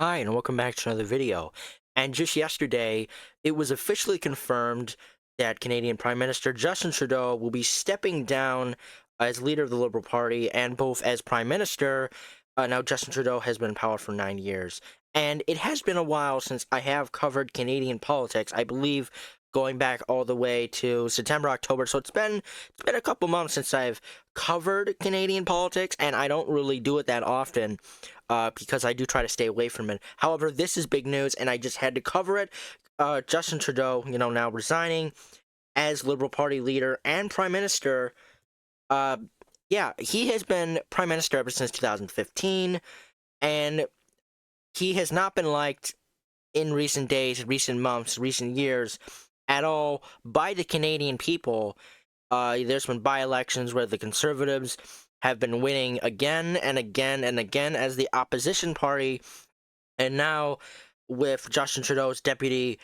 Hi, and welcome back to another video. And just yesterday, it was officially confirmed that Canadian Prime Minister Justin Trudeau will be stepping down as leader of the Liberal Party and both as Prime Minister. Now, Justin Trudeau has been in power for 9 years, and it has been a while since I have covered Canadian politics. I believe going back all the way to September, October. So it's been a couple months since I've covered Canadian politics, and I don't really do it that often because I do try to stay away from it. However, this is big news, and I just had to cover it. Justin Trudeau, now resigning as Liberal Party leader and Prime Minister. Uh, yeah, he has been Prime Minister ever since 2015, and he has not been liked in recent days, recent months, recent years at all by the Canadian people. There's been by-elections where the Conservatives have been winning again and again and again as the opposition party, and now with Justin Trudeau's deputy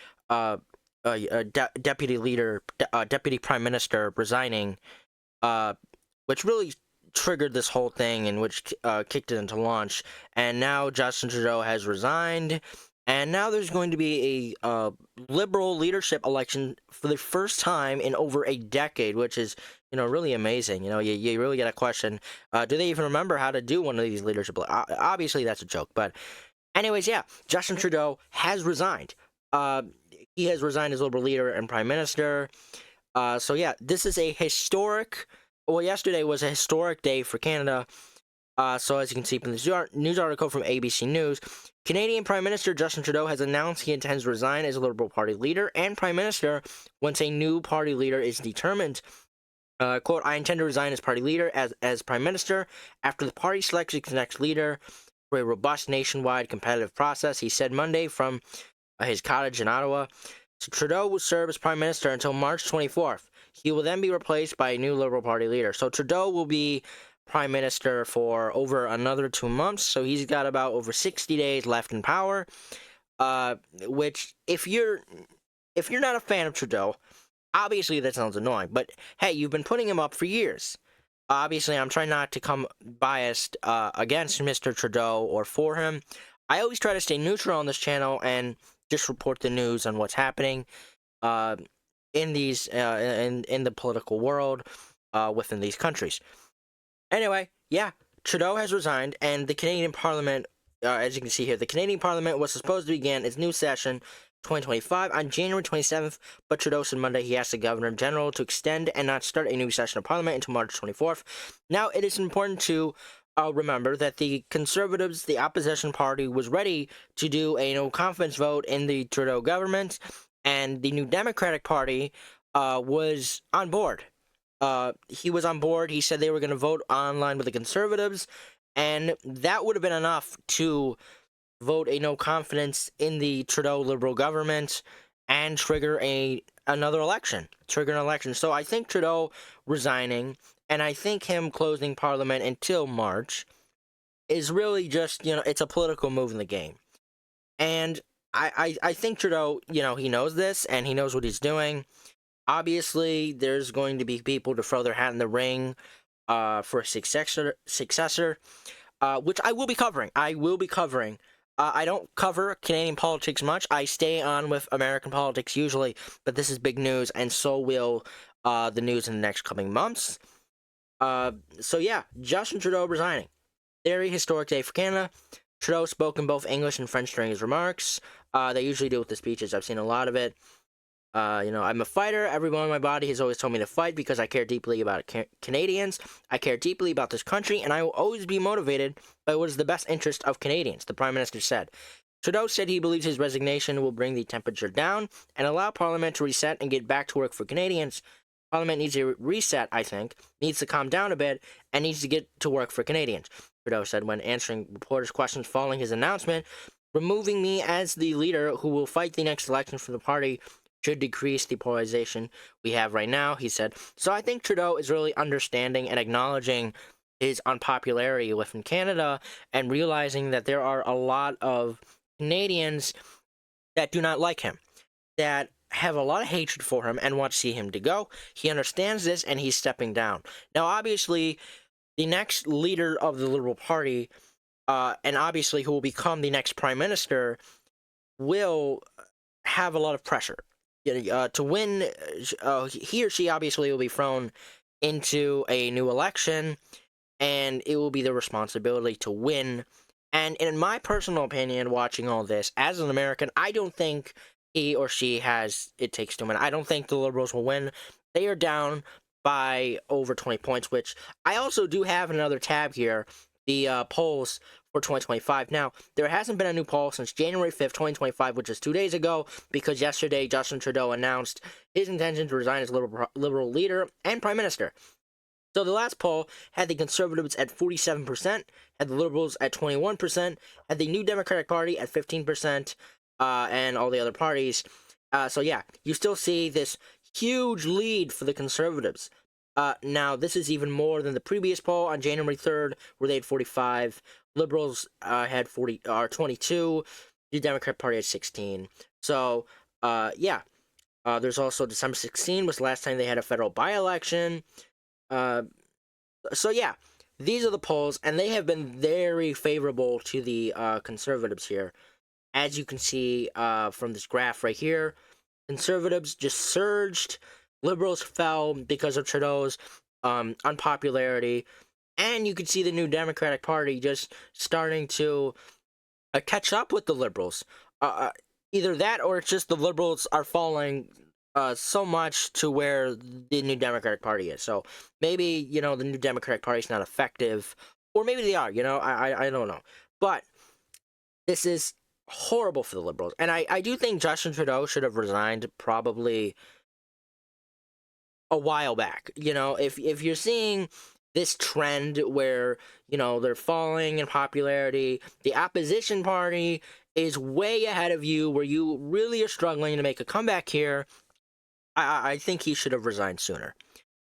leader, deputy prime minister resigning, uh, which really triggered this whole thing and which kicked it into launch. And now Justin Trudeau has resigned, and now there's going to be a liberal leadership election for the first time in over a decade, which is really amazing. You really get a question: do they even remember how to do one of these leadership? Obviously, that's a joke, but anyways, yeah, Justin Trudeau has resigned. Uh, he has resigned as Liberal leader and prime minister. So yeah, this is a historic. Well, yesterday was a historic day for Canada. So as you can see from this news article from ABC News, Canadian Prime Minister Justin Trudeau has announced he intends to resign as Liberal Party leader and Prime Minister once a new party leader is determined. Quote, I intend to resign as party leader as Prime Minister after the party selects its next leader for a robust nationwide competitive process, he said Monday from his cottage in Ottawa. So Trudeau will serve as Prime Minister until March 24th. He will then be replaced by a new Liberal Party leader. So Trudeau will be Prime Minister for over another 2 months. So he's got about over 60 days left in power. Which, if you're not a fan of Trudeau, obviously that sounds annoying. But hey, you've been putting him up for years. Obviously, I'm trying not to come biased against Mr. Trudeau or for him. I always try to stay neutral on this channel and just report the news on what's happening uh, in these in the political world within these countries. Anyway, yeah, Trudeau has resigned, and the Canadian Parliament, as you can see here, the Canadian Parliament was supposed to begin its new session 2025 on January 27th, but Trudeau said Monday he asked the Governor General to extend and not start a new session of Parliament until March 24th. Now, it is important to remember that the Conservatives, the opposition party, was ready to do a no confidence vote in the Trudeau government, and the New Democratic Party was on board. He was on board. He said they were going to vote online with the Conservatives, and that would have been enough to vote a no confidence in the Trudeau Liberal government and trigger another election, trigger an election. So I think Trudeau resigning and I think him closing Parliament until March is really just it's a political move in the game, and I think Trudeau he knows this and he knows what he's doing. Obviously, there's going to be people to throw their hat in the ring for a successor, which I will be covering. I don't cover Canadian politics much. I stay on with American politics usually, but this is big news, and so will the news in the next coming months. So yeah, Justin Trudeau resigning. Very historic day for Canada. Trudeau spoke in both English and French during his remarks. They usually do with the speeches. I've seen a lot of it. I'm a fighter. Every bone in my body has always told me to fight because I care deeply about Canadians. I care deeply about this country, and I will always be motivated by what is the best interest of Canadians, the Prime Minister said. Trudeau said he believes his resignation will bring the temperature down and allow Parliament to reset and get back to work for Canadians. Parliament needs a reset, I think, needs to calm down a bit, and needs to get to work for Canadians, Trudeau said when answering reporters' questions following his announcement. Removing me as the leader who will fight the next election for the party should decrease the polarization we have right now, he said. So I think Trudeau is really understanding and acknowledging his unpopularity within Canada and realizing that there are a lot of Canadians that do not like him, that have a lot of hatred for him and want to see him to go. He understands this and he's stepping down. Now, obviously, the next leader of the Liberal Party and obviously who will become the next prime minister, will have a lot of pressure. To win, he or she obviously will be thrown into a new election, and it will be the responsibility to win. And in my personal opinion, watching all this, as an American, I don't think he or she has it takes to win. I don't think the Liberals will win. They are down by over 20 points, which I also do have another tab here, the polls for 2025. Now, there hasn't been a new poll since January 5th, 2025, which is 2 days ago, because yesterday Justin Trudeau announced his intention to resign as Liberal leader and Prime Minister. So the last poll had the Conservatives at 47%, had the Liberals at 21%, had the New Democratic Party at 15%, and all the other parties. So yeah, you still see this huge lead for the Conservatives. Now, this is even more than the previous poll on January 3rd, where they had 45. Liberals had 22. The Democratic Party had 16. So, yeah. There's also December 16 was the last time they had a federal by-election. So yeah, these are the polls, and they have been very favorable to the Conservatives here. As you can see from this graph right here, Conservatives just surged, Liberals fell because of Trudeau's unpopularity, and you can see the New Democratic Party just starting to catch up with the Liberals. Either that, or it's just the Liberals are falling so much to where the New Democratic Party is. So maybe, the New Democratic Party is not effective, or maybe they are. I don't know. But this is horrible for the Liberals, and I do think Justin Trudeau should have resigned probably a while back. If you're seeing this trend where they're falling in popularity, the opposition party is way ahead of you, where you really are struggling to make a comeback here, I think he should have resigned sooner.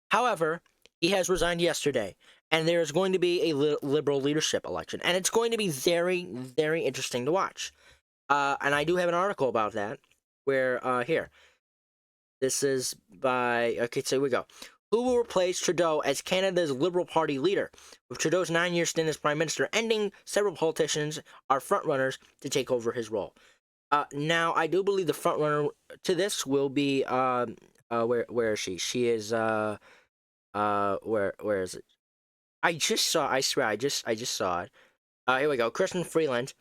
However, he has resigned yesterday, and there is going to be a Liberal leadership election, and it's going to be very, very interesting to watch. And I do have an article about that, where, here, this is by, okay, so here we go. Who will replace Trudeau as Canada's Liberal Party leader? With Trudeau's 9-year stint as Prime Minister ending, several politicians are frontrunners to take over his role. Now, I do believe the frontrunner to this will be, where is she? She is, where is it? I swear, I just saw it. Here we go. Christian Freeland,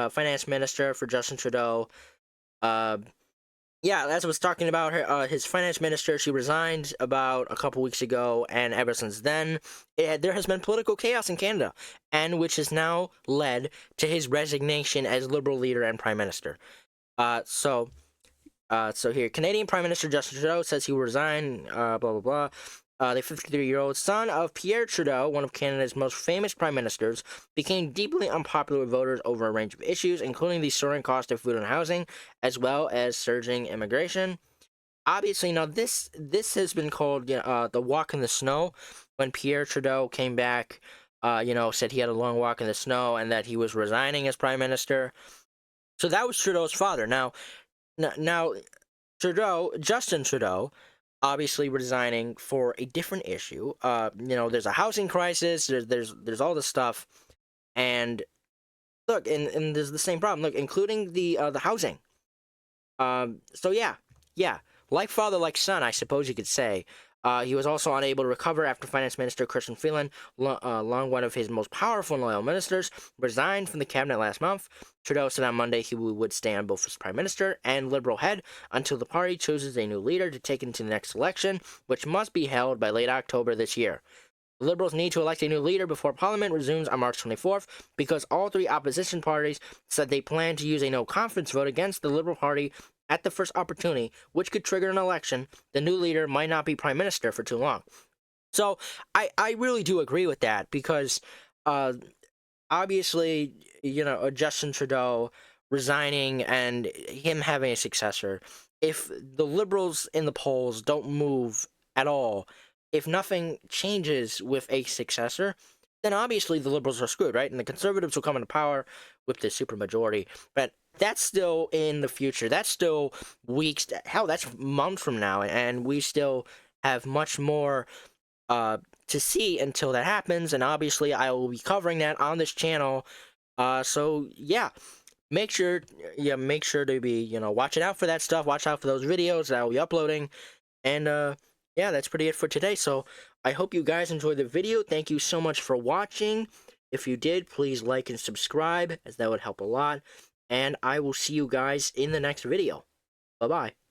finance minister for Justin Trudeau. Yeah, as I was talking about her, his finance minister, she resigned about a couple weeks ago, and ever since then, there has been political chaos in Canada, and which has now led to his resignation as Liberal leader and Prime Minister. So here, Canadian Prime Minister Justin Trudeau says he will resign, blah, blah, blah. The 53-year-old son of Pierre Trudeau, one of Canada's most famous prime ministers, became deeply unpopular with voters over a range of issues, including the soaring cost of food and housing, as well as surging immigration. Obviously, now this has been called the walk in the snow. When Pierre Trudeau came back, said he had a long walk in the snow and that he was resigning as prime minister. So that was Trudeau's father. Now Justin Trudeau, obviously resigning for a different issue. There's a housing crisis. There's all this stuff, and look, and there's the same problem. Look, including the housing. So yeah, like father, like son, I suppose you could say. He was also unable to recover after Finance Minister Christian Freeland, long one of his most powerful and loyal ministers, resigned from the cabinet last month. Trudeau said on Monday he would stay on both as Prime Minister and Liberal head until the party chooses a new leader to take into the next election, which must be held by late October this year. The Liberals need to elect a new leader before Parliament resumes on March 24th because all three opposition parties said they plan to use a no-confidence vote against the Liberal Party at the first opportunity, which could trigger an election. The new leader might not be Prime Minister for too long. So I really do agree with that, because obviously, Justin Trudeau resigning and him having a successor, if the Liberals in the polls don't move at all, if nothing changes with a successor, then obviously the Liberals are screwed, right? And the Conservatives will come into power with the supermajority. But that's still in the future. That's still weeks, hell, that's months from now, and we still have much more to see until that happens, and obviously I will be covering that on this channel. So yeah, make sure to be, watching out for that stuff. Watch out for those videos that I'll be uploading. And yeah, that's pretty it for today. So I hope you guys enjoyed the video. Thank you so much for watching. If you did, please like and subscribe, as that would help a lot. And I will see you guys in the next video. Bye bye.